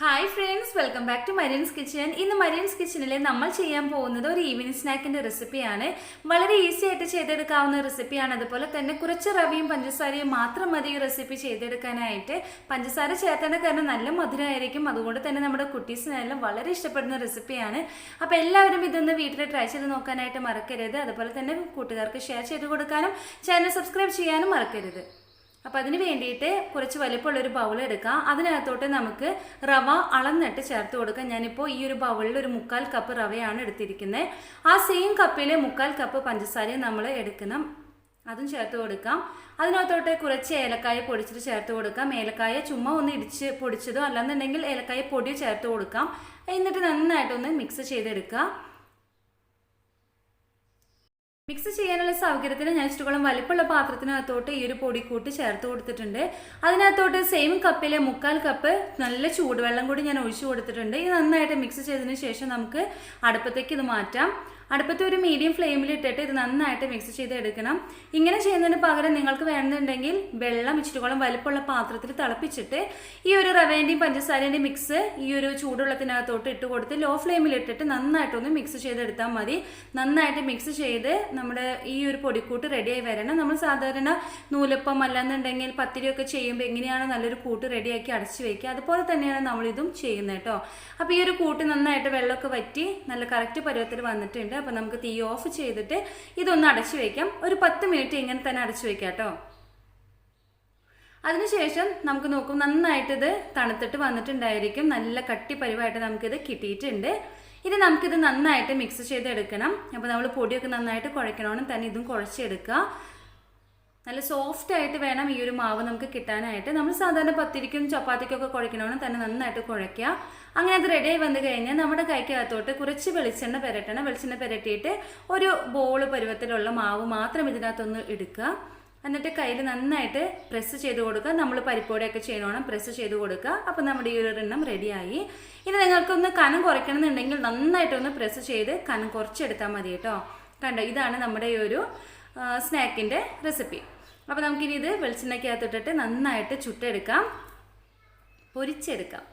Hi friends, welcome back to Marian's kitchen. ഇന്ന് മരിയൻസ് കിച്ചണിൽ നമ്മൾ ചെയ്യാൻ പോകുന്നത് ഒരു ഈവനിങ് സ്നാക്കിൻ്റെ റെസിപ്പിയാണ്. വളരെ ഈസി ആയിട്ട് ചെയ്തെടുക്കാവുന്ന റെസിപ്പിയാണ്. അതുപോലെ തന്നെ കുറച്ച് റവയും പഞ്ചസാരയും മാത്രം മതി ഈ റെസിപ്പി ചെയ്തെടുക്കാനായിട്ട്. പഞ്ചസാര ചേർത്തേണ്ട കാരണം നല്ല മധുരമായിരിക്കും. അതുകൊണ്ട് തന്നെ നമ്മുടെ കുട്ടീസിനെല്ലാം വളരെ ഇഷ്ടപ്പെടുന്ന റെസിപ്പിയാണ്. അപ്പോൾ എല്ലാവരും ഇതൊന്ന് വീട്ടിൽ ട്രൈ ചെയ്ത് നോക്കാനായിട്ട് മറക്കരുത്. അതുപോലെ തന്നെ കൂട്ടുകാർക്ക് ഷെയർ ചെയ്ത് കൊടുക്കാനും ചാനൽ സബ്സ്ക്രൈബ് ചെയ്യാനും മറക്കരുത്. അപ്പോൾ അതിന് വേണ്ടിയിട്ട് കുറച്ച് വലിപ്പമുള്ളൊരു ബൗൾ എടുക്കാം. അതിനകത്തോട്ട് നമുക്ക് റവ അളന്നിട്ട് ചേർത്ത് കൊടുക്കാം. ഞാനിപ്പോൾ ഈ ഒരു ബൗളിൽ ഒരു 1/4 കപ്പ് റവയാണ് എടുത്തിരിക്കുന്നത്. ആ സെയിം കപ്പിൽ 1/4 കപ്പ് പഞ്ചസാരയും നമ്മൾ എടുക്കണം. അതും ചേർത്ത് കൊടുക്കാം. അതിനകത്തോട്ട് കുറച്ച് ഏലക്കായ പൊടിച്ചിട്ട് ചേർത്ത് കൊടുക്കാം. ഏലക്കായ ചുമ്മാ ഒന്ന് ഇടിച്ച് പൊടിച്ചതോ അല്ലാന്നുണ്ടെങ്കിൽ ഏലക്കായ പൊടിയോ ചേർത്ത് കൊടുക്കാം. എന്നിട്ട് നന്നായിട്ടൊന്ന് മിക്സ് ചെയ്തെടുക്കുക. മിക്സ് ചെയ്യാനുള്ള സൗകര്യത്തിന് ഞാൻ ഇഷ്ടത്തോളം വലിപ്പമുള്ള പാത്രത്തിനകത്തോട്ട് ഈ ഒരു പൊടിക്കൂട്ട് ചേർത്ത് കൊടുത്തിട്ടുണ്ട്. അതിനകത്തോട്ട് സെയിം കപ്പിലെ 1/4 കപ്പ് നല്ല ചൂടുവെള്ളം കൂടി ഞാൻ ഒഴിച്ചു കൊടുത്തിട്ടുണ്ട്. ഇത് നന്നായിട്ട് മിക്സ് ചെയ്തതിന് ശേഷം നമുക്ക് അടുപ്പത്തേക്ക് ഇത് മാറ്റാം. അടുപ്പത്ത് ഒരു മീഡിയം ഫ്ലെയിമിൽ ഇട്ടിട്ട് ഇത് നന്നായിട്ട് മിക്സ് ചെയ്ത് എടുക്കണം. ഇങ്ങനെ ചെയ്യുന്നതിന് പകരം നിങ്ങൾക്ക് വേണമെന്നുണ്ടെങ്കിൽ വെള്ളം ഇച്ചിരിക്കോളം വലിപ്പമുള്ള പാത്രത്തിൽ തിളപ്പിച്ചിട്ട് ഈ ഒരു റവേൻ്റെയും പഞ്ചസാരേൻ്റെയും മിക്സ് ഈ ഒരു ചൂടുവെള്ളത്തിനകത്തോട്ട് ഇട്ട് കൊടുത്ത് ലോ ഫ്ലെയിമിൽ ഇട്ടിട്ട് നന്നായിട്ടൊന്ന് മിക്സ് ചെയ്തെടുത്താൽ മതി. നന്നായിട്ട് മിക്സ് ചെയ്ത് നമ്മുടെ ഈ ഒരു പൊടിക്കൂട്ട് റെഡിയായി വരണം. നമ്മൾ സാധാരണ നൂലപ്പം അല്ലാന്നുണ്ടെങ്കിൽ പത്തിരിയൊക്കെ ചെയ്യുമ്പോൾ എങ്ങനെയാണ് നല്ലൊരു കൂട്ട് റെഡിയാക്കി അടച്ചു വയ്ക്കുക, അതുപോലെ തന്നെയാണ് നമ്മളിതും ചെയ്യുന്നത് കേട്ടോ. അപ്പോൾ ഈ ഒരു കൂട്ട് നന്നായിട്ട് വെള്ളമൊക്കെ വറ്റി നല്ല കറക്റ്റ് പരുവത്തിൽ വന്നിട്ടുണ്ട്. അപ്പോൾ നമുക്ക് തീ ഓഫ് ചെയ്തിട്ട് ഇതൊന്ന് അടച്ചു വയ്ക്കാം. ഒരു 10 മിനിറ്റ് ഇങ്ങനെ തന്നെ അടച്ചു വയ്ക്കാം കേട്ടോ. അതിനുശേഷം നമുക്ക് നോക്കും നന്നായിട്ടിത് തണുത്തിട്ട് വന്നിട്ടുണ്ടായിരിക്കും. നല്ല കട്ടി പരുവായിട്ട് നമുക്കിത് കിട്ടിയിട്ടുണ്ട്. ഇനി നമുക്കിത് നന്നായിട്ട് മിക്സ് ചെയ്തെടുക്കണം. അപ്പോൾ നമ്മൾ പൊടിയൊക്കെ നന്നായിട്ട് കുഴക്കണമെന്ന് തന്നെ ഇതും കുഴച്ചെടുക്കുക. നല്ല സോഫ്റ്റ് ആയിട്ട് വേണം ഈ ഒരു മാവ് നമുക്ക് കിട്ടാനായിട്ട്. നമ്മൾ സാധാരണ പത്തിരിക്കും ചപ്പാത്തിക്കൊക്കെ കുഴക്കണമെന്ന് തന്നെ നന്നായിട്ട് കുഴയ്ക്കുക. അങ്ങനെ അത് റെഡിയായി വന്നു കഴിഞ്ഞാൽ നമ്മുടെ കൈക്കകത്തോട്ട് കുറച്ച് വെളിച്ചെണ്ണ പുരട്ടണം. വെളിച്ചെണ്ണ പുരട്ടിയിട്ട് ഒരു ബോൾ പരുവത്തിലുള്ള മാവ് മാത്രം ഇതിനകത്തൊന്ന് എടുക്കുക. എന്നിട്ട് കയ്യിൽ നന്നായിട്ട് പ്രസ് ചെയ്ത് കൊടുക്കുക. നമ്മൾ പരിപ്പോടെയൊക്കെ ചെയ്യണം, പ്രസ് ചെയ്ത് കൊടുക്കുക. അപ്പോൾ നമ്മുടെ ഈ ഒരു എണ്ണം റെഡിയായി. ഇനി നിങ്ങൾക്കൊന്ന് കനം കുറയ്ക്കണം എന്നുണ്ടെങ്കിൽ നന്നായിട്ടൊന്ന് പ്രസ് ചെയ്ത് കനം കുറച്ചെടുത്താൽ മതി കേട്ടോ. കണ്ടോ, ഇതാണ് നമ്മുടെ ഈ ഒരു സ്നാക്കിൻ്റെ റെസിപ്പി. അപ്പോൾ നമുക്കിനി ഇത് വെളിച്ചെണ്ണയ്ക്കകത്തിട്ടിട്ട് നന്നായിട്ട് ചുട്ടെടുക്കാം, പൊരിച്ചെടുക്കാം.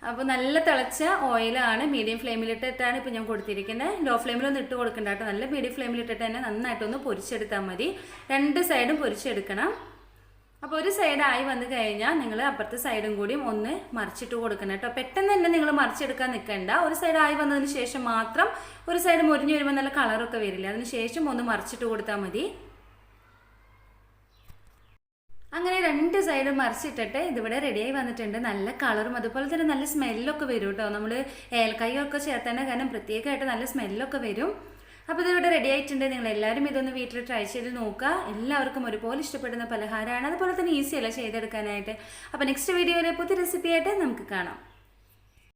അപ്പോൾ നല്ല തിളച്ച ഓയിലാണ്. മീഡിയം ഫ്ലെയിമിലിട്ടിട്ടാണ് ഇപ്പോൾ ഞാൻ കൊടുത്തിരിക്കുന്നത്. ലോ ഫ്ലെയിമിലൊന്നും ഇട്ട് കൊടുക്കണ്ട കേട്ടോ. നല്ല മീഡിയം ഫ്ലെയിമിലിട്ടിട്ട് തന്നെ നന്നായിട്ടൊന്ന് പൊരിച്ചെടുത്താൽ മതി. 2 സൈഡും പൊരിച്ചെടുക്കണം. അപ്പോൾ ഒരു സൈഡായി വന്നു കഴിഞ്ഞാൽ നിങ്ങൾ അപ്പുറത്തെ സൈഡും കൂടിയും ഒന്ന് മറിച്ചിട്ട് കൊടുക്കണം കേട്ടോ. പെട്ടെന്ന് തന്നെ നിങ്ങൾ മറിച്ചെടുക്കാൻ നിൽക്കണ്ട. ഒരു സൈഡായി വന്നതിന് ശേഷം മാത്രം, ഒരു സൈഡ് മുരിഞ്ഞ് വരുമ്പോൾ നല്ല കളറൊക്കെ വരില്ല, അതിന് ശേഷം ഒന്ന് മറിച്ചിട്ട് കൊടുത്താൽ മതി. അങ്ങനെ 2 സൈഡും മറിച്ചിട്ടിട്ട് ഇതിവിടെ റെഡിയായി വന്നിട്ടുണ്ട്. നല്ല കളറും അതുപോലെ തന്നെ നല്ല സ്മെല്ലൊക്കെ വരും കേട്ടോ. നമ്മൾ ഏലക്കായൊക്കെ ചേർത്തേണ്ട കാരണം പ്രത്യേകമായിട്ട് നല്ല സ്മെല്ലൊക്കെ വരും. അപ്പോൾ ഇതിവിടെ റെഡി ആയിട്ടുണ്ട്. നിങ്ങൾ എല്ലാവരും ഇതൊന്ന് വീട്ടിൽ ട്രൈ ചെയ്ത് നോക്കുക. എല്ലാവർക്കും ഒരുപോലെ ഇഷ്ടപ്പെടുന്ന പലഹാരമാണ്. അതുപോലെ തന്നെ ഈസിയല്ല ചെയ്തെടുക്കാനായിട്ട്. അപ്പോൾ നെക്സ്റ്റ് വീഡിയോയിൽ പുതിയ റെസിപ്പിയായിട്ട് നമുക്ക് കാണാം.